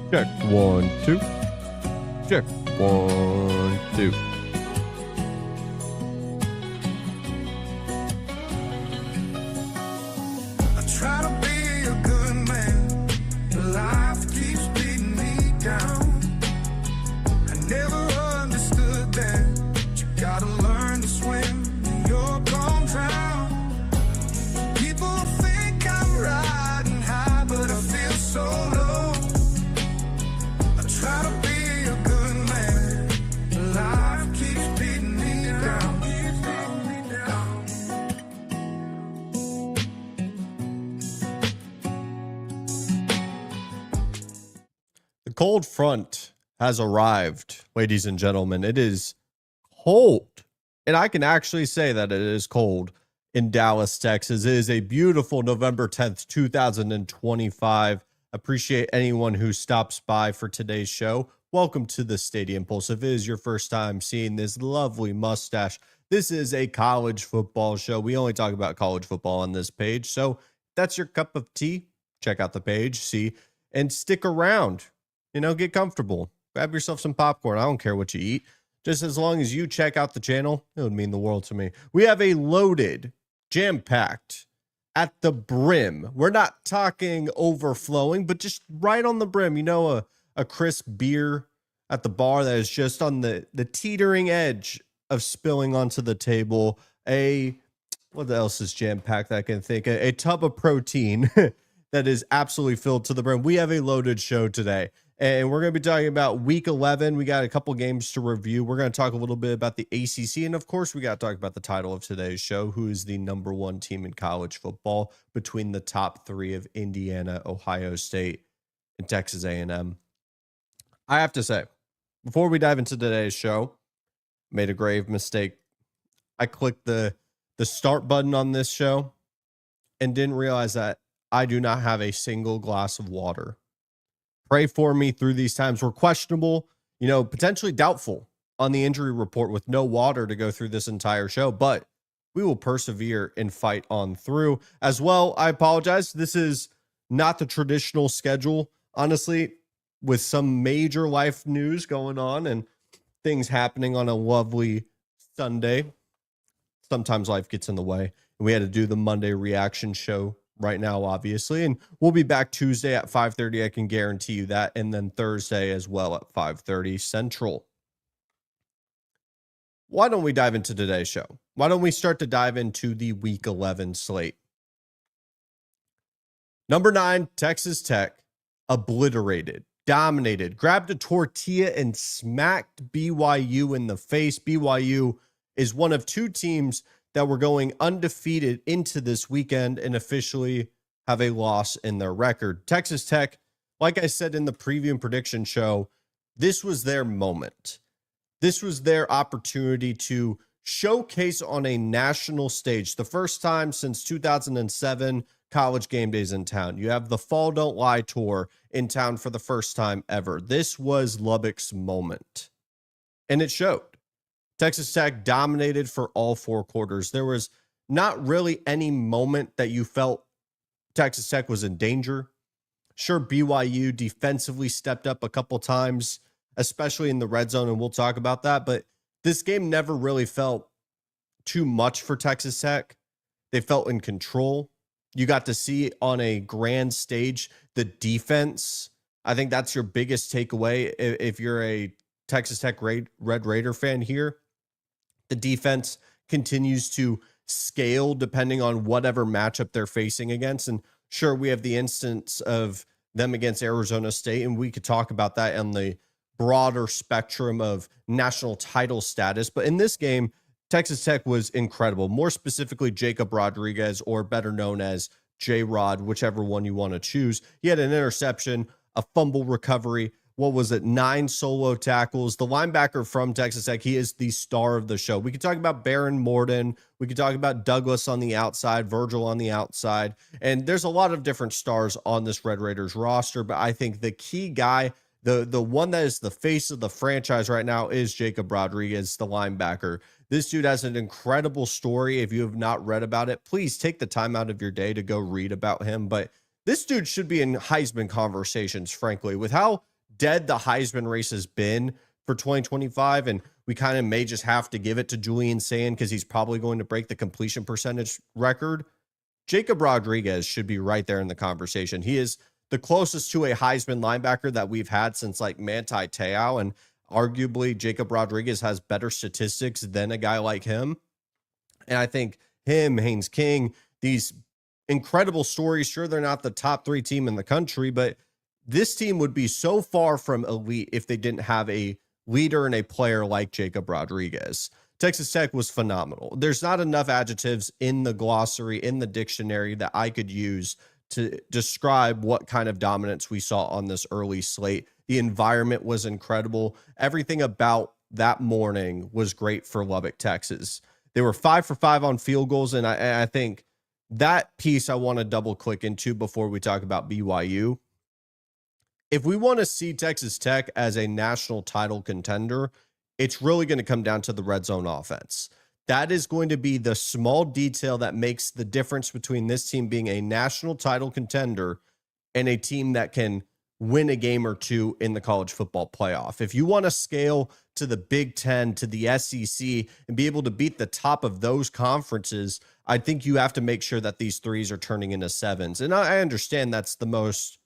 Check 1, 2. Check 1, 2. I try to be a good man, but life keeps beating me down. I never understood that you gotta learn to swim and you're gonna drown. People think I'm riding high, but I feel so low. I try to be a good man, but life keeps beating me down. The cold front has arrived, ladies and gentlemen. It is cold, and I can actually say that it is cold in Dallas, Texas. It is a beautiful November 10th, 2025. Appreciate anyone who stops by for today's show. Welcome to the Stadium Pulse. If it is your first time seeing this lovely mustache, this is a college football show. We only talk about college football on this page. So if that's your cup of tea, check out the page, see, and stick around. You know, get comfortable. Grab yourself some popcorn. I don't care what you eat. Just as long as you check out the channel, it would mean the world to me. We have a loaded, jam-packed, at the brim. We're not talking overflowing, but just right on the brim. You know, a crisp beer at the bar that is just on the teetering edge of spilling onto the table. What else is jam-packed that I can think? A tub of protein that is absolutely filled to the brim. We have a loaded show today. And we're going to be talking about week 11. We got a couple games to review. We're going to talk a little bit about the ACC. And of course, we got to talk about the title of today's show. Who is the number one team in college football between the top three of Indiana, Ohio State, and Texas A&M? I have to say, before we dive into today's show, made a grave mistake. I clicked the start button on this show and didn't realize that I do not have a single glass of water. Pray for me through these times. We're questionable, potentially doubtful on the injury report with no water to go through this entire show, but we will persevere and fight on through. As well, I apologize. This is not the traditional schedule, honestly, with some major life news going on and things happening on a lovely Sunday. Sometimes life gets in the way, and we had to do the Monday reaction show right now, obviously, and we'll be back Tuesday at 5:30. I can guarantee you that, and then Thursday as well at 5:30 Central. Why don't we dive into today's show? Why don't we start to dive into the Week 11 slate? Number 9, Texas Tech, obliterated, dominated, grabbed a tortilla and smacked BYU in the face. BYU is one of two teams that were going undefeated into this weekend and officially have a loss in their record. Texas Tech, like I said in the preview and prediction show, this was their moment. This was their opportunity to showcase on a national stage. The first time since 2007, College Game Days in town. You have the Fall Don't Lie tour in town for the first time ever. This was Lubbock's moment, and it showed. Texas Tech dominated for all four quarters. There was not really any moment that you felt Texas Tech was in danger. Sure, BYU defensively stepped up a couple times, especially in the red zone, and we'll talk about that. But this game never really felt too much for Texas Tech. They felt in control. You got to see on a grand stage the defense. I think that's your biggest takeaway if you're a Texas Tech Red Raider fan here. The defense continues to scale depending on whatever matchup they're facing against. And sure, we have the instance of them against Arizona State, and we could talk about that on the broader spectrum of national title status. But in this game, Texas Tech was incredible. More specifically, Jacob Rodriguez, or better known as J-Rod, whichever one you want to choose. He had an interception, a fumble recovery. 9 solo tackles. The linebacker from Texas Tech, he is the star of the show. We could talk about Baron Morden. We could talk about Douglas on the outside, Virgil on the outside. And there's a lot of different stars on this Red Raiders roster, but I think the key guy, the one that is the face of the franchise right now, is Jacob Rodriguez, the linebacker. This dude has an incredible story. If you have not read about it, please take the time out of your day to go read about him. But this dude should be in Heisman conversations, frankly, with how dead the Heisman race has been for 2025, and we kind of may just have to give it to Julian Sand because he's probably going to break the completion percentage record. Jacob Rodriguez should be right there in the conversation. He is the closest to a Heisman linebacker that we've had since like Manti Te'o, and arguably Jacob Rodriguez has better statistics than a guy like him. And I think him, Haynes King, these incredible stories. Sure, they're not the top 3 team in the country, but this team would be so far from elite if they didn't have a leader and a player like Jacob Rodriguez. Texas Tech was phenomenal. There's not enough adjectives in the glossary, in the dictionary that I could use to describe what kind of dominance we saw on this early slate. The environment was incredible. Everything about that morning was great for Lubbock, Texas. They were 5 for 5 on field goals, and I think that piece I want to double click into before we talk about BYU. If we want to see Texas Tech as a national title contender, it's really going to come down to the red zone offense. That is going to be the small detail that makes the difference between this team being a national title contender and a team that can win a game or two in the college football playoff. If you want to scale to the Big Ten, to the SEC, and be able to beat the top of those conferences, I think you have to make sure that these threes are turning into sevens. And I understand that's the most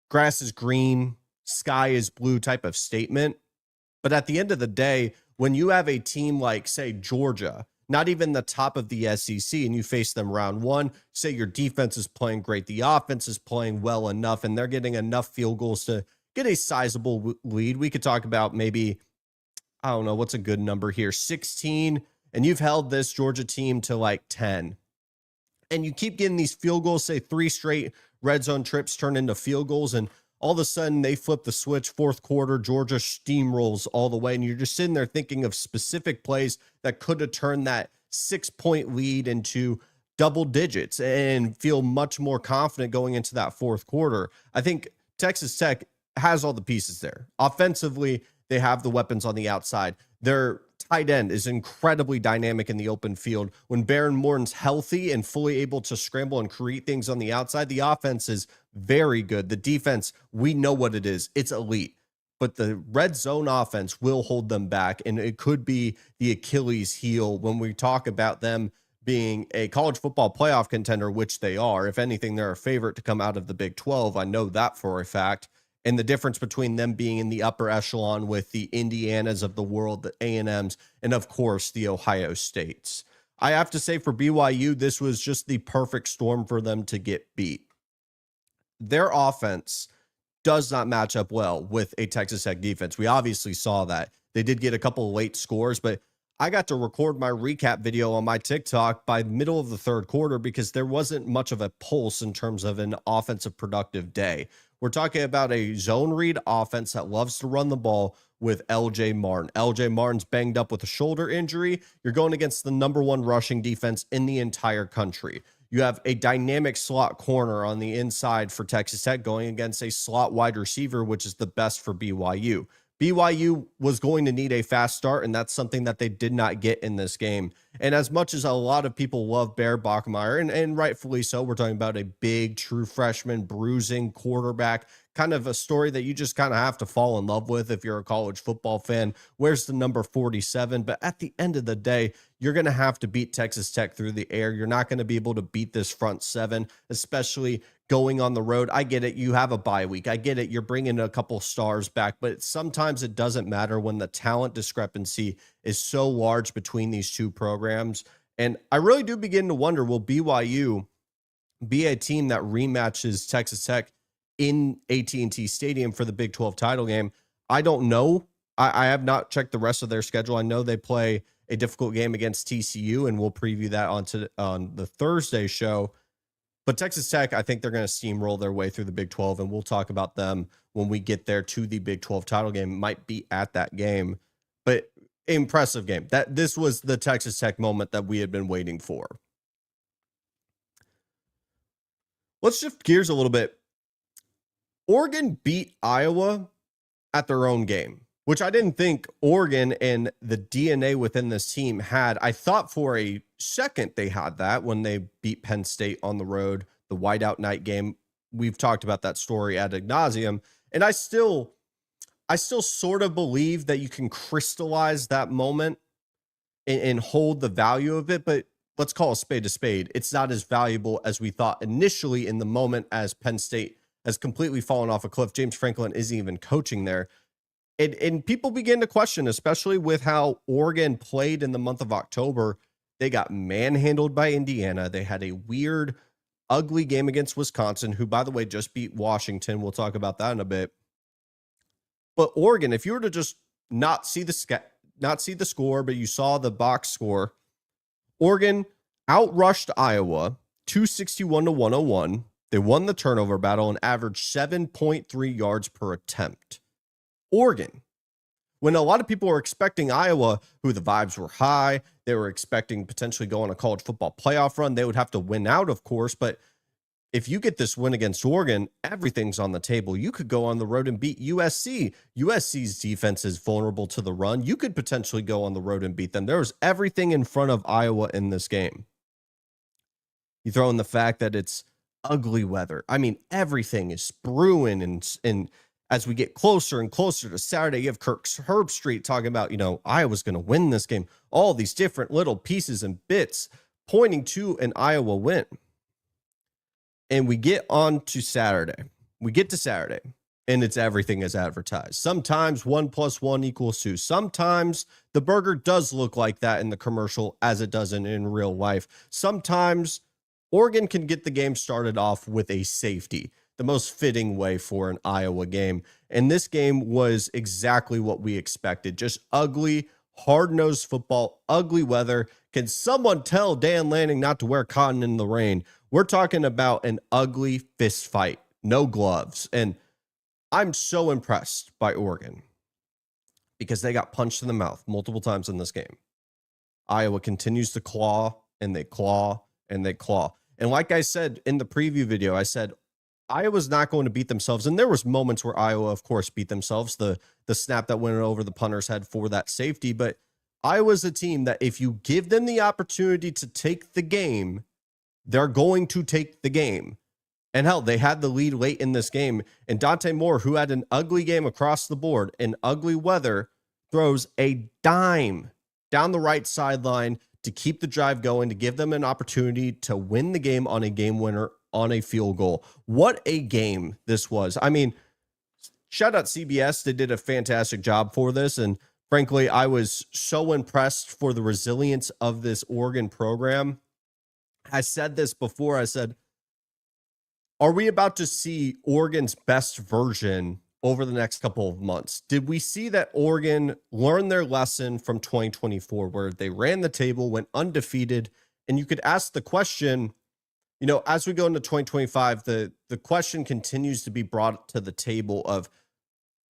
grass is green, sky is blue type of statement. But at the end of the day, when you have a team like, say, Georgia, not even the top of the SEC, and you face them round one, say your defense is playing great, the offense is playing well enough, and they're getting enough field goals to get a sizable lead. We could talk about maybe, I don't know, what's a good number here, 16, and you've held this Georgia team to like 10. And you keep getting these field goals, say 3 straight red zone trips turn into field goals, and all of a sudden they flip the switch, fourth quarter, Georgia steamrolls all the way. And you're just sitting there thinking of specific plays that could have turned that 6-point lead into double digits and feel much more confident going into that fourth quarter. I think Texas Tech has all the pieces there. Offensively, they have the weapons on the outside. Their tight end is incredibly dynamic in the open field. When Baron Morton's healthy and fully able to scramble and create things on the outside, the offense is very good. The defense, we know what it is. It's elite. But the red zone offense will hold them back, and it could be the Achilles heel when we talk about them being a college football playoff contender, which they are. If anything, they're a favorite to come out of the Big 12. I know that for a fact. And the difference between them being in the upper echelon with the Indianas of the world, the A&Ms, and of course, the Ohio States. I have to say for BYU, this was just the perfect storm for them to get beat. Their offense does not match up well with a Texas Tech defense. We obviously saw that. They did get a couple of late scores, but I got to record my recap video on my TikTok by middle of the third quarter because there wasn't much of a pulse in terms of an offensive productive day. We're talking about a zone read offense that loves to run the ball with LJ Martin. LJ Martin's banged up with a shoulder injury. You're going against the number 1 rushing defense in the entire country. You have a dynamic slot corner on the inside for Texas Tech going against a slot wide receiver, which is the best for BYU. BYU was going to need a fast start, and that's something that they did not get in this game. And as much as a lot of people love Bear Bachmeier, and rightfully so, we're talking about a big, true freshman, bruising quarterback, kind of a story that you just kind of have to fall in love with if you're a college football fan. Where's the number 47? But at the end of the day, you're going to have to beat Texas Tech through the air. You're not going to be able to beat this front seven, especially going on the road. I get it. You have a bye week. I get it. You're bringing a couple stars back, but sometimes it doesn't matter when the talent discrepancy is so large between these two programs. And I really do begin to wonder, will BYU be a team that rematches Texas Tech in AT&T Stadium for the Big 12 title game? I don't know. I have not checked the rest of their schedule. I know they play a difficult game against TCU, and we'll preview that on the Thursday show. But Texas Tech, I think they're going to steamroll their way through the Big 12, and we'll talk about them when we get there to the Big 12 title game. Might be at that game, but impressive game. This was the Texas Tech moment that we had been waiting for. Let's shift gears a little bit. Oregon beat Iowa at their own game, which I didn't think Oregon and the DNA within this team had. I thought for a second they had that when they beat Penn State on the road, the whiteout night game. We've talked about that story ad nauseum. And I still sort of believe that you can crystallize that moment and hold the value of it, but let's call a spade a spade. It's not as valuable as we thought initially in the moment, as Penn State has completely fallen off a cliff. James Franklin isn't even coaching there. And people begin to question, especially with how Oregon played in the month of October. They got manhandled by Indiana. They had a weird, ugly game against Wisconsin, who, by the way, just beat Washington. We'll talk about that in a bit. But Oregon, if you were to just not see the score, but you saw the box score, Oregon outrushed Iowa 261-101. They won the turnover battle and averaged 7.3 yards per attempt. Oregon, when a lot of people were expecting Iowa, who the vibes were high, they were expecting potentially go on a college football playoff run. They would have to win out, of course, but if you get this win against Oregon, everything's on the table. You could go on the road and beat USC. USC's defense is vulnerable to the run. You could potentially go on the road and beat them. There was everything in front of Iowa in this game. You throw in the fact that it's ugly weather. I mean, everything is brewing, and as we get closer and closer to Saturday, you have Kirk Herbstreit talking about, Iowa's going to win this game. All these different little pieces and bits pointing to an Iowa win. And we get on to Saturday. We get to Saturday, and it's everything as advertised. Sometimes 1 + 1 = 2. Sometimes the burger does look like that in the commercial as it does in real life. Sometimes Oregon can get the game started off with a safety, the most fitting way for an Iowa game. And this game was exactly what we expected. Just ugly, hard-nosed football, ugly weather. Can someone tell Dan Lanning not to wear cotton in the rain? We're talking about an ugly fist fight, no gloves. And I'm so impressed by Oregon because they got punched in the mouth multiple times in this game. Iowa continues to claw, and they claw, and they claw. And like I said in the preview video, I said Iowa's not going to beat themselves. And there was moments where Iowa, of course, beat themselves. The snap that went over the punter's head for that safety. But Iowa's a team that if you give them the opportunity to take the game, they're going to take the game. And hell, they had the lead late in this game. And Dante Moore, who had an ugly game across the board in ugly weather, throws a dime down the right sideline to keep the drive going, to give them an opportunity to win the game on a game winner on a field goal. What a game this was. I mean, shout out CBS. They did a fantastic job for this. And frankly, I was so impressed for the resilience of this Oregon program. I said this before. I said, are we about to see Oregon's best version over the next couple of months? Did we see that Oregon learn their lesson from 2024, where they ran the table, went undefeated? And you could ask the question, as we go into 2025, the question continues to be brought to the table of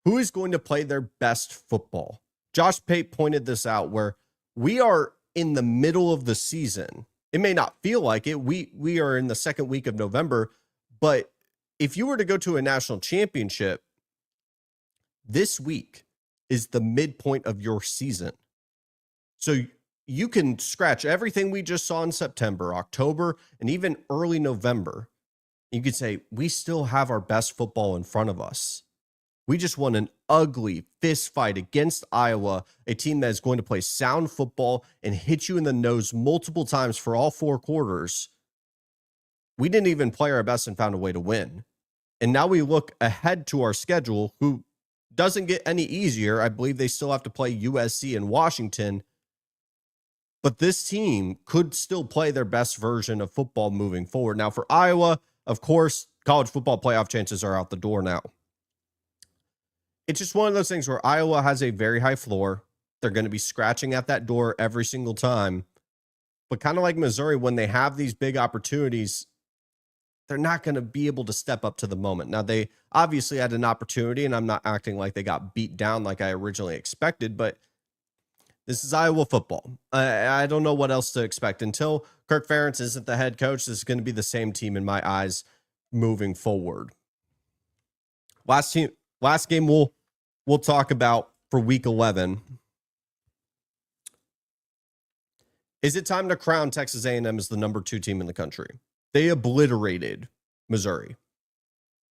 who is going to play their best football. Josh Pate pointed this out, where we are in the middle of the season. It may not feel like it. We are in the second week of November, but if you were to go to a national championship, this week is the midpoint of your season. So you can scratch everything we just saw in September, October, and even early November. You could say, we still have our best football in front of us. We just won an ugly fist fight against Iowa, a team that is going to play sound football and hit you in the nose multiple times for all 4 quarters. We didn't even play our best and found a way to win. And now we look ahead to our schedule, who doesn't get any easier. I believe they still have to play USC and Washington. But this team could still play their best version of football moving forward. Now, for Iowa, of course, college football playoff chances are out the door now. It's just one of those things where Iowa has a very high floor. They're going to be scratching at that door every single time. But kind of like Missouri, when they have these big opportunities, they're not going to be able to step up to the moment. Now, they obviously had an opportunity, and I'm not acting like they got beat down like I originally expected, but this is Iowa football. I don't know what else to expect. Until Kirk Ferentz isn't the head coach, this is going to be the same team in my eyes moving forward. Last game we'll talk about for week 11. Is it time to crown Texas A&M as the number 2 team in the country? They obliterated Missouri.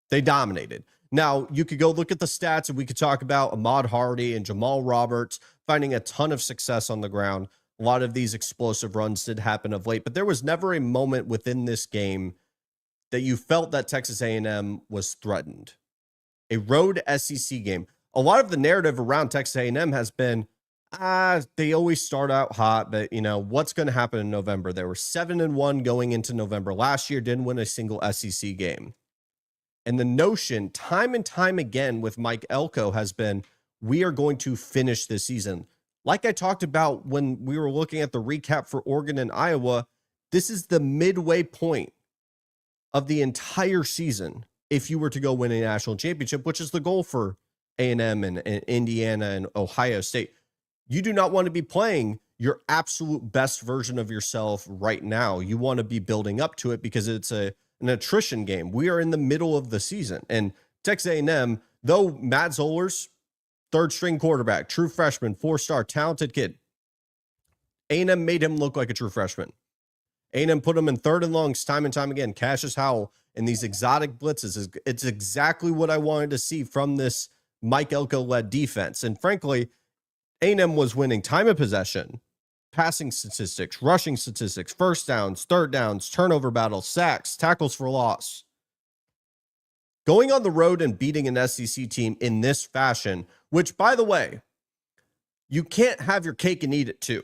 They dominated. Now, you could go look at the stats and we could talk about Ahmad Hardy and Jamal Roberts finding a ton of success on the ground. A lot of these explosive runs did happen of late, but there was never a moment within this game that you felt that Texas A&M was threatened. A road SEC game. A lot of the narrative around Texas A&M has been, they always start out hot, but what's going to happen in November? They were 7-1 going into November last year, didn't win a single SEC game. And the notion time and time again with Mike Elko has been, we are going to finish this season. Like I talked about when we were looking at the recap for Oregon and Iowa, this is the midway point of the entire season if you were to go win a national championship, which is the goal for A&M and Indiana and Ohio State. You do not want to be playing your absolute best version of yourself right now. You want to be building up to it because it's an attrition game. We are in the middle of the season. And Texas A&M, though Matt Zollers, third-string quarterback, true freshman, 4-star, talented kid, A&M made him look like a true freshman. A&M put him in third and longs time and time again. Cassius Howell and these exotic blitzes. It's exactly what I wanted to see from this Mike Elko-led defense. And frankly, A&M was winning time of possession, passing statistics, rushing statistics, first downs, third downs, turnover battles, sacks, tackles for loss. Going on the road and beating an SEC team in this fashion, which, by the way, you can't have your cake and eat it too.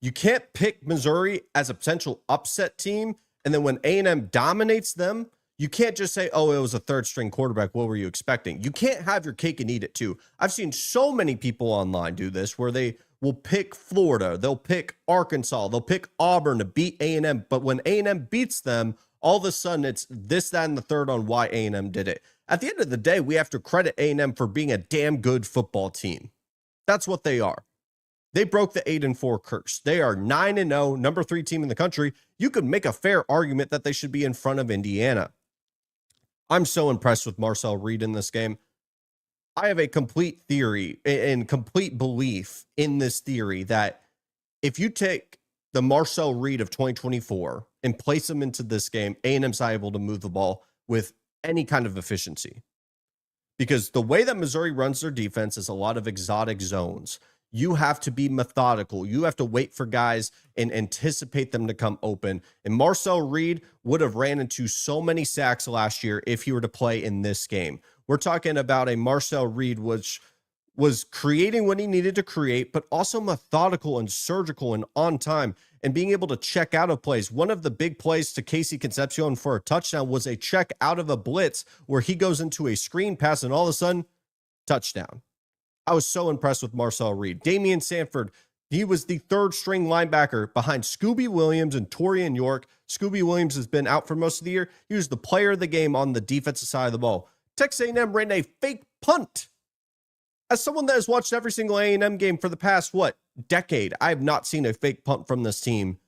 You can't pick Missouri as a potential upset team, and then when A&M dominates them, you can't just say, oh, it was a third-string quarterback. What were you expecting? You can't have your cake and eat it too. I've seen so many people online do this where they will pick Florida, they'll pick Arkansas, they'll pick Auburn to beat A&M, but when A&M beats them, all of a sudden it's this, that, and the third on why A&M did it. At the end of the day, we have to credit A&M for being a damn good football team. That's what they are. They broke the 8-4 curse. They are 9-0, number 3 team in the country. You could make a fair argument that they should be in front of Indiana. I'm so impressed with Marcel Reed in this game. I have a complete theory and complete belief in this theory that if you take the Marcel Reed of 2024 and place him into this game, A&M's not able to move the ball with any kind of efficiency. Because the way that Missouri runs their defense is a lot of exotic zones. You have to be methodical. You have to wait for guys and anticipate them to come open. And Marcel Reed would have ran into so many sacks last year if he were to play in this game. We're talking about a Marcel Reed which was creating what he needed to create, but also methodical and surgical and on time and being able to check out of plays. One of the big plays to Casey Concepcion for a touchdown was a check out of a blitz where he goes into a screen pass and all of a sudden, touchdown. I was so impressed with Marcel Reed. Damian Sanford, he was the third-string linebacker behind Scooby Williams and Torian York. Scooby Williams has been out for most of the year. He was the player of the game on the defensive side of the ball. Texas A&M ran a fake punt. As someone that has watched every single A&M game for the past, decade, I have not seen a fake punt from this team.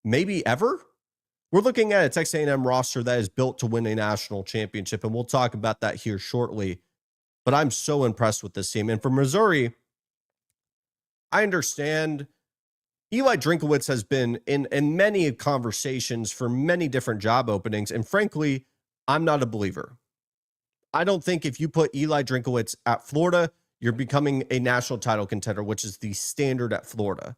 Maybe ever? We're looking at a Texas A&M roster that is built to win a national championship, and we'll talk about that here shortly. But I'm so impressed with this team. And for Missouri, I understand Eli Drinkowitz has been in many conversations for many different job openings. And frankly, I'm not a believer. I don't think if you put Eli Drinkowitz at Florida, you're becoming a national title contender, which is the standard at Florida.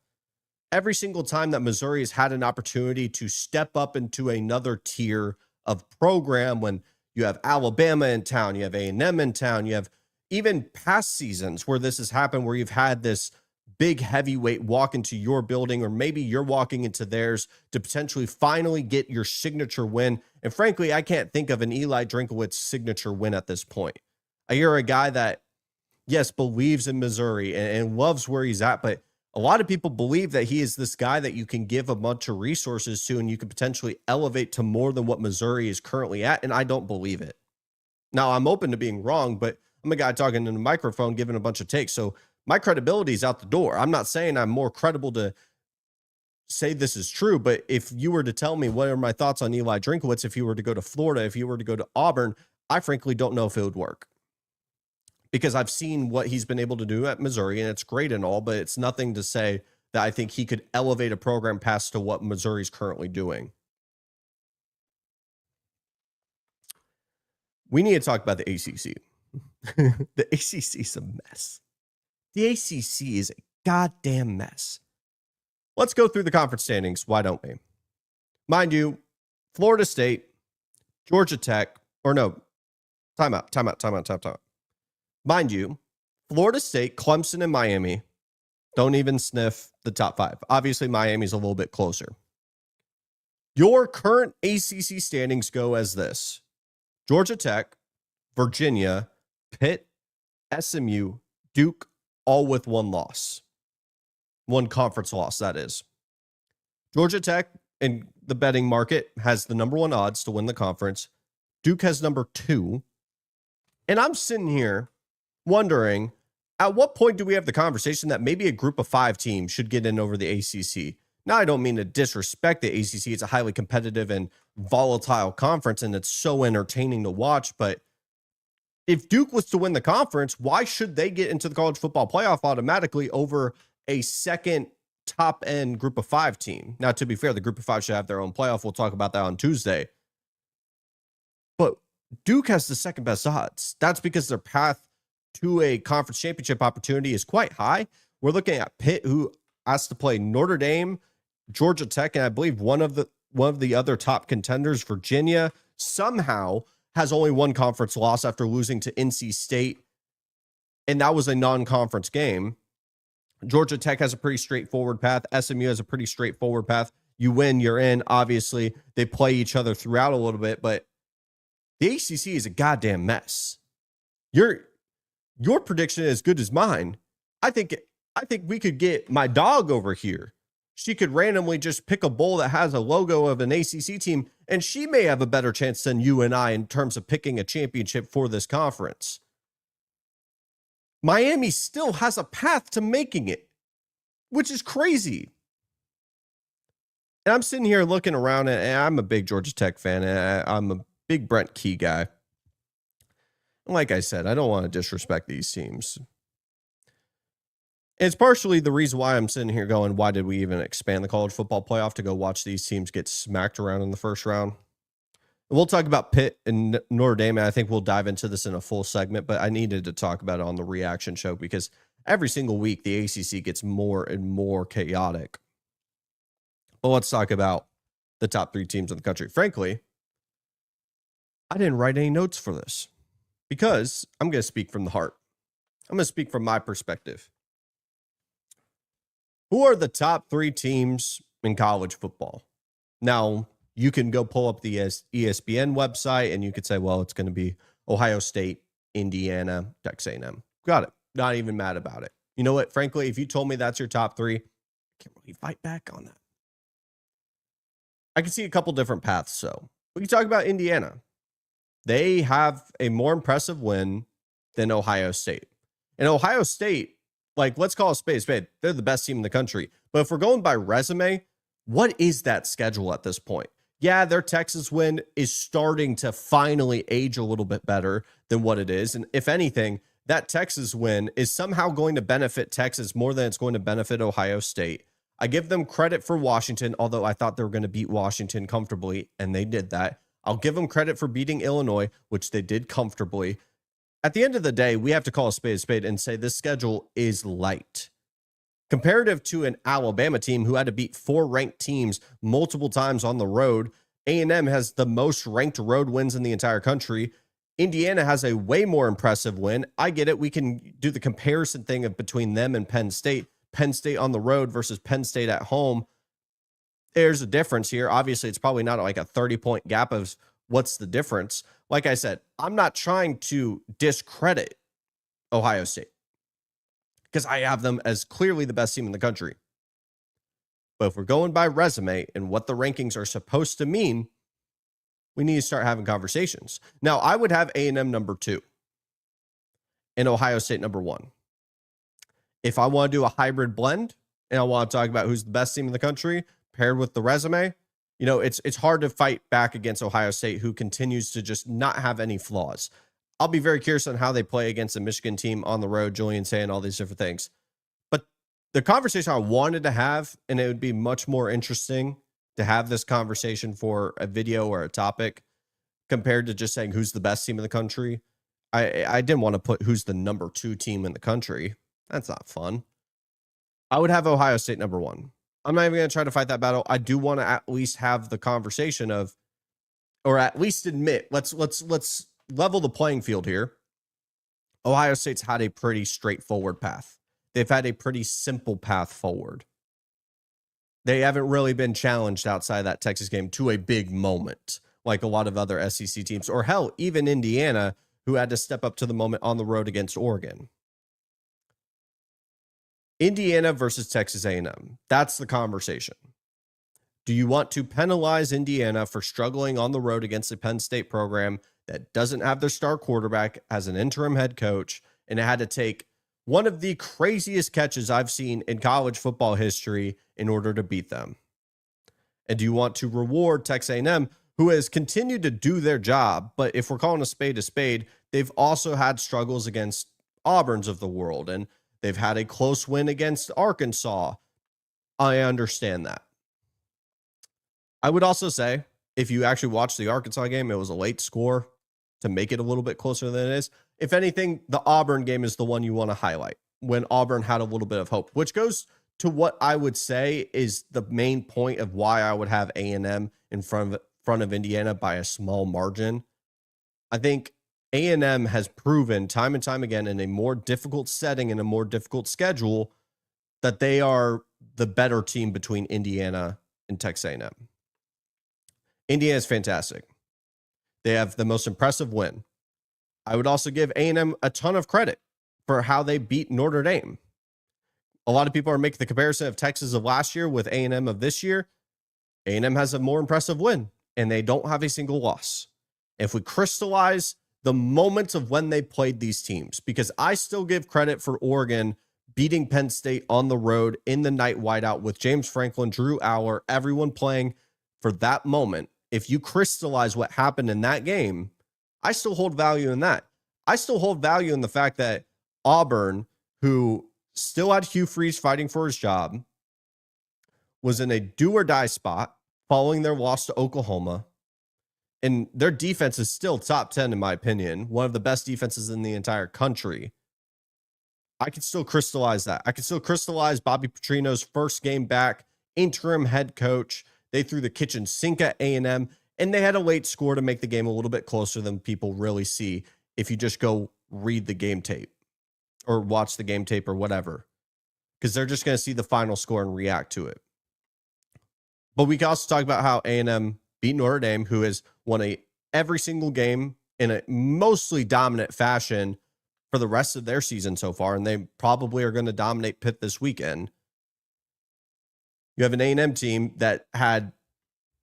Every single time that Missouri has had an opportunity to step up into another tier of program, when you have Alabama in town, you have A&M in town, you have even past seasons where this has happened, where you've had this big heavyweight walk into your building, or maybe you're walking into theirs to potentially finally get your signature win. And frankly, I can't think of an Eli Drinkowitz signature win at this point. I hear a guy that, yes, believes in Missouri and loves where he's at, but a lot of people believe that he is this guy that you can give a bunch of resources to and you can potentially elevate to more than what Missouri is currently at, and I don't believe it. Now, I'm open to being wrong, but I'm a guy talking in a microphone, giving a bunch of takes, so my credibility is out the door. I'm not saying I'm more credible to say this is true, but if you were to tell me what are my thoughts on Eli Drinkowitz, if you were to go to Florida, if you were to go to Auburn, I frankly don't know if it would work. Because I've seen what he's been able to do at Missouri, and it's great and all, but it's nothing to say that I think he could elevate a program past to what Missouri's currently doing. we need to talk about the ACC. The ACC is a mess. The ACC is a goddamn mess. Let's go through the conference standings. Why don't we? Mind you, Florida State, Georgia Tech, or no, time out. Mind you, Florida State, Clemson, and Miami don't even sniff the top 5. Obviously, Miami's a little bit closer. Your current ACC standings go as this: Georgia Tech, Virginia, Pitt, SMU, Duke, all with one loss. One conference loss, that is. Georgia Tech in the betting market has the number 1 odds to win the conference. Duke has number 2. And I'm sitting here wondering, at what point do we have the conversation that maybe a group of 5 teams should get in over the ACC? Now, I don't mean to disrespect the ACC. It's a highly competitive and volatile conference, and it's so entertaining to watch. But if Duke was to win the conference, why should they get into the college football playoff automatically over a second top-end group of 5 team? Now, to be fair, the group of 5 should have their own playoff. We'll talk about that on Tuesday. But Duke has the second best odds. That's because their path to a conference championship opportunity is quite high. We're looking at Pitt, who has to play Notre Dame, Georgia Tech, and I believe one of the other top contenders, Virginia, somehow has only one conference loss after losing to NC State, and that was a non-conference game. Georgia Tech has a pretty straightforward path. SMU has a pretty straightforward path. You win, you're in. Obviously, they play each other throughout a little bit, but the ACC is a goddamn mess. Your prediction is as good as mine. I think we could get my dog over here. She could randomly just pick a bowl that has a logo of an ACC team, and she may have a better chance than you and I in terms of picking a championship for this conference. Miami still has a path to making it, which is crazy. And I'm sitting here looking around, and I'm a big Georgia Tech fan, and I'm a big Brent Key guy. And like I said, I don't want to disrespect these teams. It's partially the reason why I'm sitting here going, why did we even expand the college football playoff to go watch these teams get smacked around in the first round? And we'll talk about Pitt and Notre Dame, and I think we'll dive into this in a full segment, but I needed to talk about it on the reaction show because every single week the ACC gets more and more chaotic. But let's talk about the top 3 teams in the country. Frankly, I didn't write any notes for this because I'm going to speak from the heart. I'm going to speak from my perspective. Who are the top 3 teams in college football? Now, you can go pull up the ESPN website and you could say, well, it's going to be Ohio State, Indiana, Texas A&M. Got it. Not even mad about it. You know what? Frankly, if you told me that's your top 3, I can't really fight back on that. I can see a couple different paths. So we can talk about Indiana. They have a more impressive win than Ohio State. And Ohio State, like, let's call a spade a spade. They're the best team in the country. But if we're going by resume, what is that schedule at this point? Yeah, their Texas win is starting to finally age a little bit better than what it is. And if anything, that Texas win is somehow going to benefit Texas more than it's going to benefit Ohio State. I give them credit for Washington, although I thought they were going to beat Washington comfortably, and they did that. I'll give them credit for beating Illinois, which they did comfortably. At the end of the day, we have to call a spade and say this schedule is light. Comparative to an Alabama team who had to beat 4 ranked teams multiple times on the road, A&M has the most ranked road wins in the entire country. Indiana has a way more impressive win. I get it. We can do the comparison thing of between them and Penn State. Penn State on the road versus Penn State at home. There's a difference here. Obviously, it's probably not like a 30-point gap of what's the difference. Like I said, I'm not trying to discredit Ohio State because I have them as clearly the best team in the country. But if we're going by resume and what the rankings are supposed to mean, we need to start having conversations. Now, I would have A&M number 2 and Ohio State number 1. If I want to do a hybrid blend and I want to talk about who's the best team in the country paired with the resume, you know, it's hard to fight back against Ohio State, who continues to just not have any flaws. I'll be very curious on how they play against a Michigan team on the road, Julian saying all these different things. But the conversation I wanted to have, and it would be much more interesting to have this conversation for a video or a topic, compared to just saying who's the best team in the country. I didn't want to put who's the number 2 team in the country. That's not fun. I would have Ohio State number 1. I'm not even going to try to fight that battle. I do want to at least have the conversation of, or at least admit, let's level the playing field here. Ohio State's had a pretty straightforward path. They've had a pretty simple path forward. They haven't really been challenged outside that Texas game to a big moment like a lot of other SEC teams, or hell, even Indiana, who had to step up to the moment on the road against Oregon. Indiana versus Texas A&M. That's the conversation. Do you want to penalize Indiana for struggling on the road against a Penn State program that doesn't have their star quarterback as an interim head coach, and it had to take one of the craziest catches I've seen in college football history in order to beat them? And do you want to reward Texas A&M, who has continued to do their job, but if we're calling a spade, they've also had struggles against Auburns of the world, and they've had a close win against Arkansas. I understand that. I would also say, if you actually watch the Arkansas game, it was a late score to make it a little bit closer than it is. If anything, the Auburn game is the one you want to highlight, when Auburn had a little bit of hope, which goes to what I would say is the main point of why I would have A&M in front of Indiana by a small margin. I think A&M has proven time and time again in a more difficult setting and a more difficult schedule that they are the better team between Indiana and Texas A&M. Indiana is fantastic. They have the most impressive win. I would also give A&M a ton of credit for how they beat Notre Dame. A lot of people are making the comparison of Texas of last year with A&M of this year. A&M has a more impressive win, and they don't have a single loss. If we crystallize the moments of when they played these teams, because I still give credit for Oregon beating Penn State on the road in the night whiteout with James Franklin, Drew Aller, everyone playing for that moment. If you crystallize what happened in that game, I still hold value in that. I still hold value in the fact that Auburn, who still had Hugh Freeze fighting for his job, was in a do or die spot following their loss to Oklahoma. And their defense is still top 10, in my opinion, one of the best defenses in the entire country. I can still crystallize that. I can still crystallize Bobby Petrino's first game back, interim head coach. They threw the kitchen sink at A&M, and they had a late score to make the game a little bit closer than people really see if you just go read the game tape or watch the game tape or whatever, because they're just going to see the final score and react to it. But we can also talk about how A&M beat Notre Dame, who has won every single game in a mostly dominant fashion for the rest of their season so far, and they probably are going to dominate Pitt this weekend. You have an A&M team that had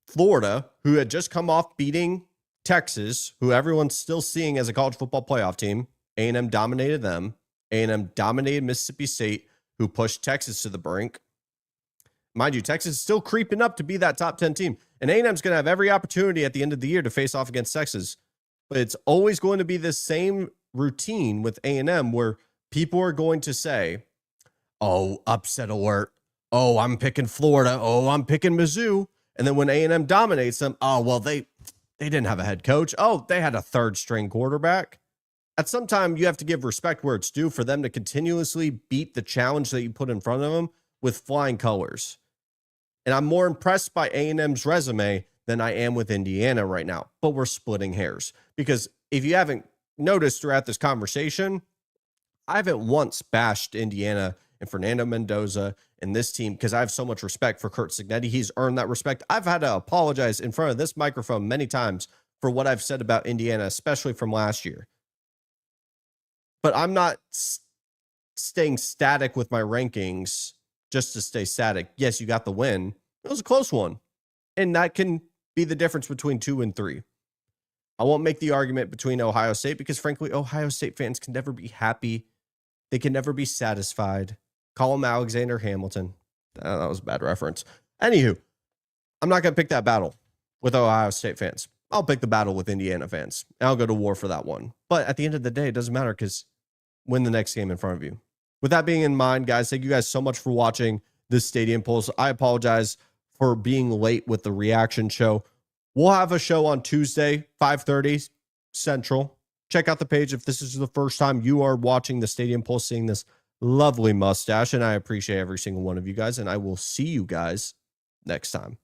Florida, who had just come off beating Texas, who everyone's still seeing as a college football playoff team. A&M dominated them. A&M dominated Mississippi State, who pushed Texas to the brink. Mind you, Texas is still creeping up to be that top 10 team. And A&M's going to have every opportunity at the end of the year to face off against Texas. But it's always going to be the same routine with A&M where people are going to say, oh, upset alert. Oh, I'm picking Florida. Oh, I'm picking Mizzou. And then when A&M dominates them, oh, well, they didn't have a head coach. Oh, they had a third string quarterback. At some time, you have to give respect where it's due for them to continuously beat the challenge that you put in front of them with flying colors. And I'm more impressed by A&M's resume than I am with Indiana right now. But we're splitting hairs. Because if you haven't noticed throughout this conversation, I haven't once bashed Indiana and Fernando Mendoza and this team because I have so much respect for Curt Cignetti. He's earned that respect. I've had to apologize in front of this microphone many times for what I've said about Indiana, especially from last year. But I'm not staying static with my rankings just to stay static. Yes, you got the win. It was a close one. And that can be the difference between 2 and 3. I won't make the argument between Ohio State because, frankly, Ohio State fans can never be happy. They can never be satisfied. Call him Alexander Hamilton. That was a bad reference. Anywho, I'm not going to pick that battle with Ohio State fans. I'll pick the battle with Indiana fans. And I'll go to war for that one. But at the end of the day, it doesn't matter because win the next game in front of you. With that being in mind, guys, thank you guys so much for watching this Stadium Pulse. I apologize for being late with the reaction show. We'll have a show on Tuesday, 5:30 Central. Check out the page if this is the first time you are watching the Stadium Pulse, seeing this lovely mustache. And I appreciate every single one of you guys. And I will see you guys next time.